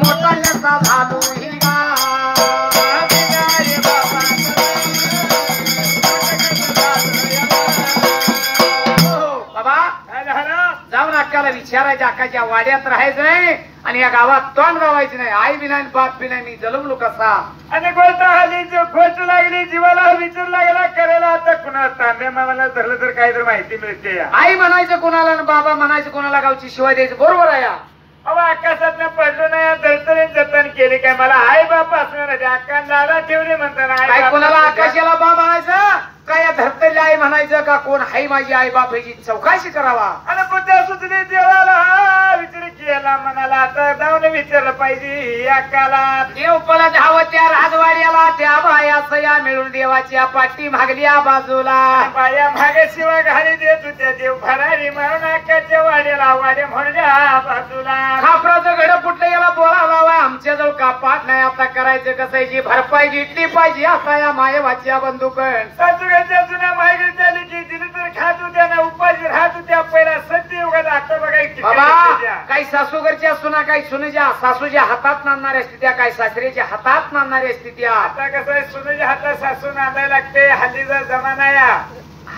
मोठा झालो ही गा जाऊन अक्काला विचारायचं अक्काच्या वाड्यात राहायचं नाही आणि या गावात तोंड लावायचं नाही. आई बी नाही बाप बी नाही, मी जलमलो कसा. आणि गोष्ट हल्ली गोष्ट लागली जीवाला विचार लागला करायला आता कुणा तांब्या मामाला धरलं तर काही तर माहिती मिळते. आई म्हणायचं कोणाला आणि बाबा म्हणायचं कोणाला गावची शिवाय द्यायचं. बरोबर आहे. अहो आकाशात पडलो नाही दळतरी जतन केली काय मला आई बाप असणार अक्का लाडा ठेवले म्हणताना काय कोणाला आकाशाला बा म्हणायचं काय या धरतली आई म्हणायचं का कोण हाय माझी आई बाप ह्याची चौकशी करावा. आणि बुद्ध्या सुचली देवाला विचार केला म्हणाला आता जाऊन विचारलं पाहिजे अक्काला. देव पळत धावत त्या राजवाड्याला त्या बाया सया मिळून देवाच्या पाठी मागल्या बाजूला. बाया मागे शिवा घाली देत होत्या देव भरारी म्हणून अक्काच्या वाड्याला वाड्या म्हणल्या बाजूला. खापराचं घड फुटलं याला बोलावं आमच्याजवळ कापाट नाही. आता करायचं कसं जी भरपाई जितली पाहिजे आता या मायवाच्या बंधुकण. सासूच्या जुन्या मायगीच्या लिखी दिली तर खात होत्या ना उपाशी राहत होत्या पहिला सत्ययुगात. आता बघा बाबा काही सासूगरच्या सुना काही सुनेच्या सासूच्या हातात नांदणाऱ्या स्थित्या काही सासरीच्या हातात नांदणाऱ्या स्थित्या. आता कसं आहे सुनेच्या हातात सासू नांदायला लागते. हल्लीचा जमाना या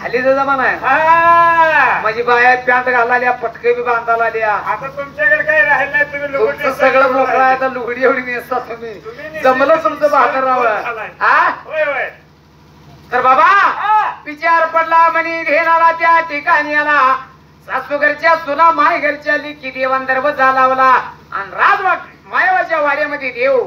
हल्लीचा जमाना आहे. माझी बाया पॅन्ट घालाल्या पटके बी बांधायला आल्या. आता तुमच्याकडे काही राहिलं नाही. तुम्ही तुमचं सगळं मोकळं आहे. आता लुगडी एवढी नेसता तुम्ही जमलं तुमचं बहादर राहावं. होय होय. तर बाबा विचार पडला म्हणे घेणारा त्या ठिकाणी आला. सासूघरच्या सुना मायघरच्या लिखी देवांदर्भ झालावला आणि राजवाट मायवाच्या वाड्यामध्ये देव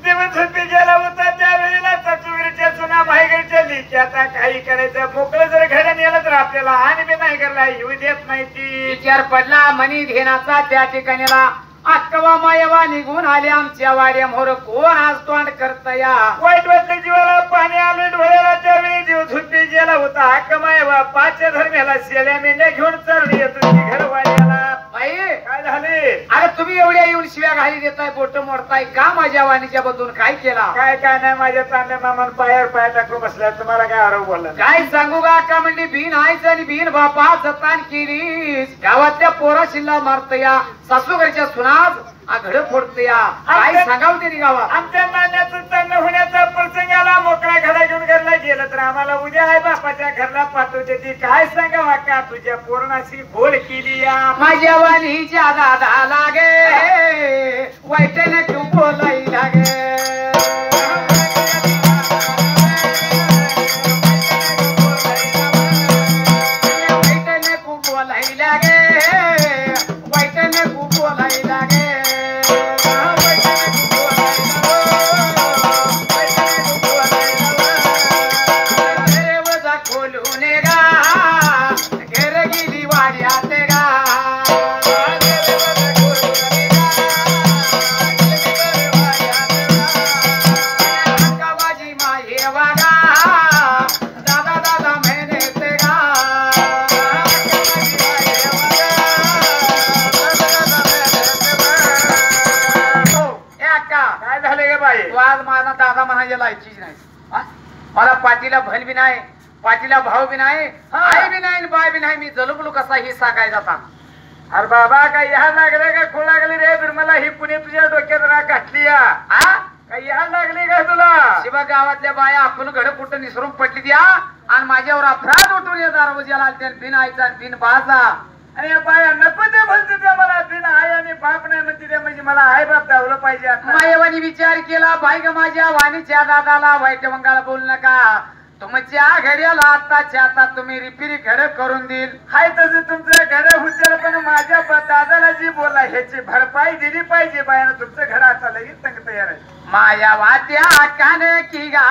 दिवस गेला होता त्यावेळेला सासूघरच्या सुना मायघरच्या लिखी. आता काही करायचं मोकळं जर घडण येलं तर आपल्याला आणि बी नाही करला येऊ देत नाही ती. विचार पडला म्हणी घेण्याचा त्या ठिकाणीला. अक्कवा मायवा निघून आले आमच्या वाड्या मोर कोण आज तोंड करतया. वाईट वाटलं जीवाला पाणी आलं डोळ्याला त्यावेळी जीव झुटपी गेला होता. हक्क मायवा पाचच्या धर्मेला शेल्या मेंढ्या घेऊन चालली येतो घर वाड्याला. बाई काय झाले अरे तुम्ही एवढ्या येऊन शिव्या घाली देताय बोट मोडताय का माझ्या वाणीच्या बदलून काय केला. काय काय नाही माझ्या तांब्या मामान पायावर पाय टाकून बसल्या. तुम्हाला काय आरोप बोलला काय सांगू का का म्हणली बिन आईच आणि बिन बापा जतान केली. गावातल्या पोरा शिल्ला मारतया सासूघरच्या सुनाज घड फोडतया. काय सांगाव तरी गावात. आमच्या नाण्याचं चांगलं होण्याचा प्रसंग आला. मोकळा घरा घेऊन घरला गेलं तर आम्हाला उद्या आई बापाच्या घरला पाठवते. ती काय सांगावा का तुझ्या पोरणाशी घोळ केली या. माझ्या वाणीच्या दादा लागे वाईटने क्यों बोलाई लागे. वाईटने खूप बोलाई लागे वाईटने खूप बोलाई लागे. दादा म्हणायला लायचीच नाही. मला पाटीला बहीण बी नाही पाटीला भाऊ बी नाही आई बी नाही बाय बी नाही. मी जलुबलू कसा ही सांगायचा आता. अरे बाबा काय ह्या लागले का खोळ लागली रे दुर्मला ही पुणे तुझ्या डोक्यात राग घातली या. काय ह्या लागली का तुला. शिवा गावातल्या बाया आपण घड कुठं निसरून पडली द्या आणि माझ्यावर अपराध उठून येणार रोजाला बिन आईचा बिन बाचा. आणि बाया नको ते म्हणते त्या मला बिन आई आणि बाप नाही म्हणते त्या म्हणजे मला आई बाप धावलं पाहिजे. मायवानी विचार केला बाई ग माझ्या वाणीच्या दादाला वाईट मंगाला बोलू नका. तुमच्या घड्याला आताच्या आता तुम्ही रिपेरी घर करून देईल. हाय तसे तुमचं घर होते पण माझ्या दादाला जी बोला ह्याची भरपाई दिली पाहिजे. बायानं तुमचं घर आता लगेच सांग तयार आहे. माया वाट्या काने की गा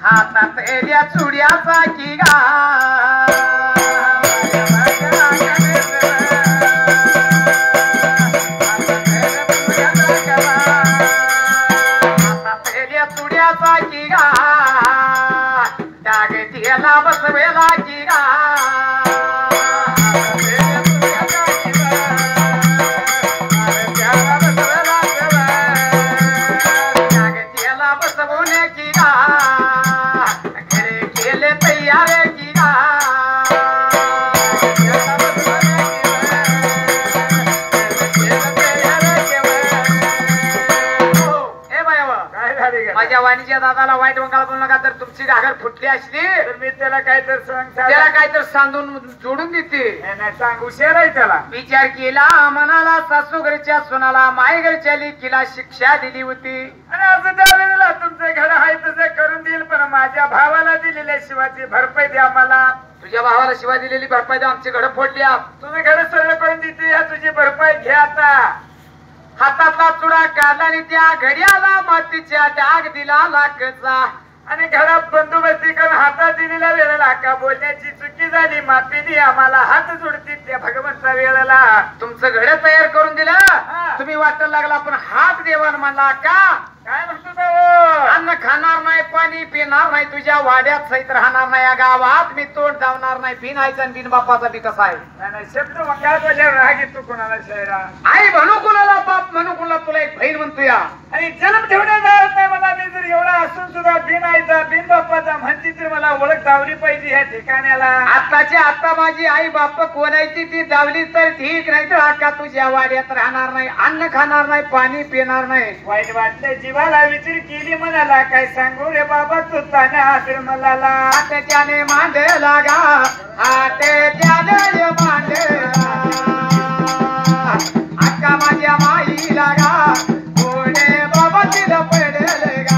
हातात एल्या चुड्याचा की गा. की गा त्याला बसवेला की गा. त्याला बसवणे की गा घरी केले तयार की गा. त्या वाणीच्या दादाला वाईट वंगाळ बोलू नका, तर तुमची घागर फुटली असली तर मी त्याला काय तर त्याला काय तर सांधून जोडून देते. नाही सांग, हुशार आहे त्याला. विचार केला मनाला, सासू घरच्या सुनाला माय घरच्या लेकीला शिक्षा दिली होती. आणि असं त्यावेळेला तुमचे घर आहे तसे करून देईल, पण माझ्या भावाला दिलेल्या शिवाची भरपाई द्या मला. तुझ्या भावाला शिवाय दिलेली भरपाई द्या, आमची घडं फोडल्या. तुम्ही घर सरळ करून देते, या तुझी भरपाई घ्या आता. हातातला चुडा काढला आणि त्या घड्याला मातीच्या डाग दिला लाकचा. आणि घरात बंदोबस्ती करून हातात दिलेल्या वेळेला का बोलण्याची चुकी झाली, माफी दे आम्हाला. हात जोडतील त्या भगवंता वेळेला. तुमचं घड तयार करून दिलं, हा. तुम्ही वाटायला लागला, पण हात देवान म्हणला का काय म्हणतो तो? अन्न खाणार नाही, पाणी पिणार नाही, तुझ्या वाड्यात सहित राहणार नाही, या गावात मी तोंड धावणार नाही. बिन आईचा आणि बिन बापाचा बी कसा आहे. नाही नाही, शब्द मंगाळ बोलल्यावर राग येतो कोणाला शहरा. आई म्हणू कुणाला, बाप म्हणू कुणाला, तुला एक बहीण म्हणतो या. आणि जन्म ठेवण्यात जात नाही मला. मी जर एवढा असून सुद्धा बिन आईचा बिन बाप्पाचा म्हणती तर मला ओळख दावली पाहिजे ह्या ठिकाण्याला. आताच्या आता माझी आई बाप कोणाची ती दावली तर ठीक, नाही तर आका तुझ्या वाड्यात राहणार नाही, अन्न खाणार नाही, पाणी पिणार नाही. वाईट वाटलं जीवाला, विचार केली मनाला, काय सांगू रे बाबा तू ताना तर मला. त्याने मांडे लागा, त्याने मांडे अक्का माझ्या माई लागा, पुढे बाबा तिला पडेल गा.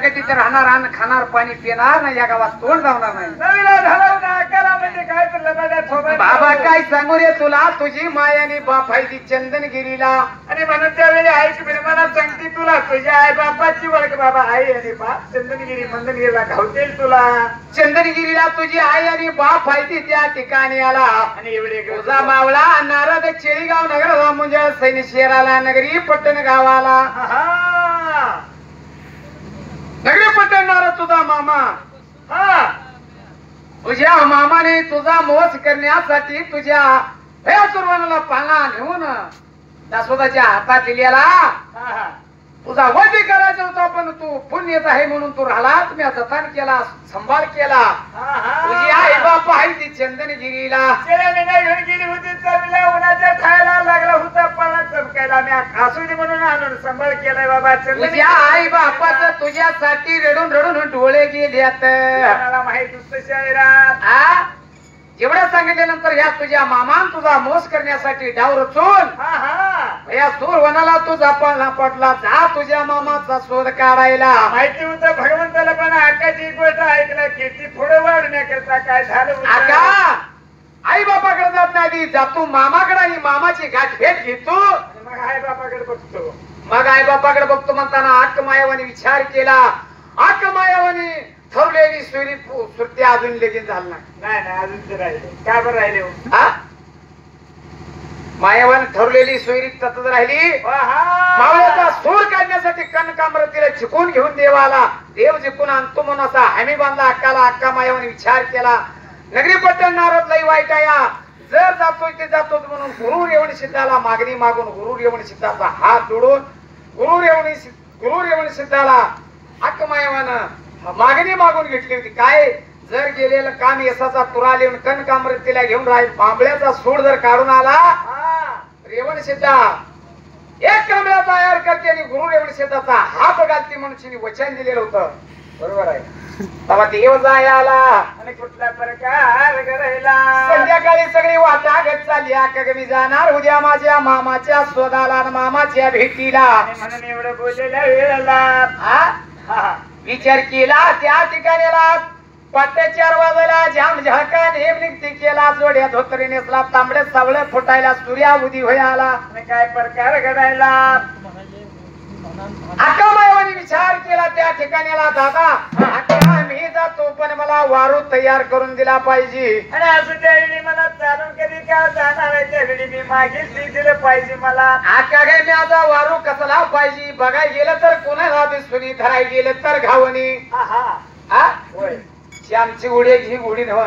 तिथे राहणार, अन्न खाणार, पाणी पिणार नाही, या गावात तोंड जाणार नाही. नवीला झाला ना अक्काला म्हणजे काय तर लबाड्या थोबाड्या. बाबा काय सांगू रे तुला, तुझी माय आणि बाप आहे ती चंदनगिरीला. आणि म्हणून त्यावेळी आईची मला सांगते तुला तुझ्या आई बापाची ओळख बाबा. आई आणि बाप चंदनगिरी मंदनगिरीला घावतील तुला. चंदनगिरीला तुझी आई आणि बाप आहे ती त्या ठिकाणी आला. आणि एवढे तुझा मावळा नारद चेळीगाव नगर मुंजळ सैन्य शहराला, नगरी पट्टण गावाला. नगरी पट्टण नारद तुझा मामा. तुझ्या मामाने तुझा मोस करण्यासाठी तुझ्या भयासुरवानाला पाला नेऊन दासोदाच्या हातात दिलेला. तुझा वधी करायचा होता, पण तू पुण्यच आहे म्हणून तू राहिलाच. मी जतन केला, सांभाळ केला. तुझी आई बाप आहे ती चंदनगिरीला. घेऊन गेली होती चवीला, उन्हाच्या खायला लागला होता, पाला चमकायला. मी खासुदी म्हणून आणून सांभाळ केलाय बाबा. तुझ्या आई बापाचं तुझ्यासाठी रडून रडून डोळे गेलेत. मला माहित होतं शायरात. एवढं सांगितल्यानंतर या तुझ्या मामान तुझा मोस करण्यासाठी डाव रचून या सूरवनाला तुझा पाळणा पडला. जा तुझ्या मामाचा शोध काढायला. माहिती होतं भगवंताला, पण आकाची एक गोष्ट ऐकला की ती पुढे वाढण्याकरता काय झालं आका आई बापाकडे जात नाही, जातो मामाकडे आणि मामाची गाठ भेट घेतो. मग आई बापाकडे बघतो. मग आई बापाकडे बघतो म्हणताना आक मायावानी विचार केला. आक मायावानी ठरलेली सुरती अजून लगीन झालं नाही. नाही अजून ते राहिले. काय बरं राहिले हो? मायावान ठरलेली सोयरी तसंच राहिली. मावळ्याचा सूर काढण्यासाठी कनकामरतीला झिकून घेऊन देवाला. देव जिंकून आणतो म्हणून असा हमी बांधला अक्काला. अक्का मायावाने विचार केला, नगरी पट्टण नारद लई वाईट आहे, जर जातोय ते जातोच म्हणून गुरुर येऊन सिद्धाला मागणी मागून गुरुर येऊन सिद्धाचा हात जोडून गुरुर येऊन सिद्धाला अक्का मायावानं मागणी मागून घेतली होती. काय, जर गेलेलं काम यशाचा तुरा लिहून कनकामृतीला घेऊन राहील, पांबळ्याचा सूड जर काढून आला रेवण सिद्धा एक कांबळा तयार करते आणि गुरु रेवण सिद्धाचा हात घालते म्हणून वचन दिलेलं होतं. बरोबर आहे. तेव्हा देव जायला आणि कुठला प्रकार करायला. संध्याकाळी सगळी वाटाघाट चालली. का मी जाणार उद्या माझ्या मामाच्या शोधाला आणि मामाच्या भेटीला. म्हणून एवढं बोललेल्या वेळेला विचार केला. त्या ठिकाणीला पट्टे 4 वाजायला जाम झाका नेम निघती केला. जोड्या धोतरी नेसला, तांबडे सावळे फुटायला, सूर्या उदी होय आला. काय प्रकार घडायला. अक्का मायवानी विचार केला त्या ठिकाणीला, दादा अक्का मी जातो रूपाने मला वारू तयार करून दिला पाहिजे. आणि असं त्यावेळी मला चालून कधी का जाणार आहे त्यावेळी मी मागेल ते दिलं पाहिजे मला. आका काय मी आता वारू कसला पाहिजे बघाय गेलं तर कोणाला दिसुनी धराय गेलं तर घावणी. हा होय श्यामची उडी ही उडी नव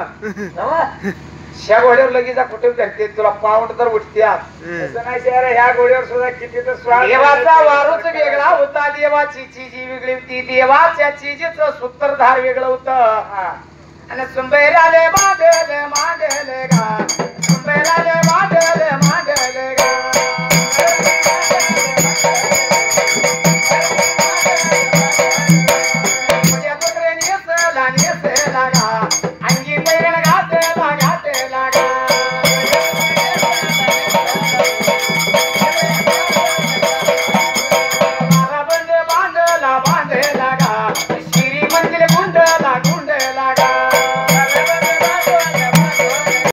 ह्या घोड्यावर लगेच कुठे करते तुला पाऊंड तर उठत्या. तसं नाही शहर ह्या गोळ्यावर सुद्धा किती तर स्वाद. देवाचा वारूच वेगळा होता देवाची चीजी वेगळी होती देवाच्या चीजीचं सूत्रधार वेगळं होतं. आणि सुंबैराले मांडले मांडले गा सुंबैराले मांडले मांडले गा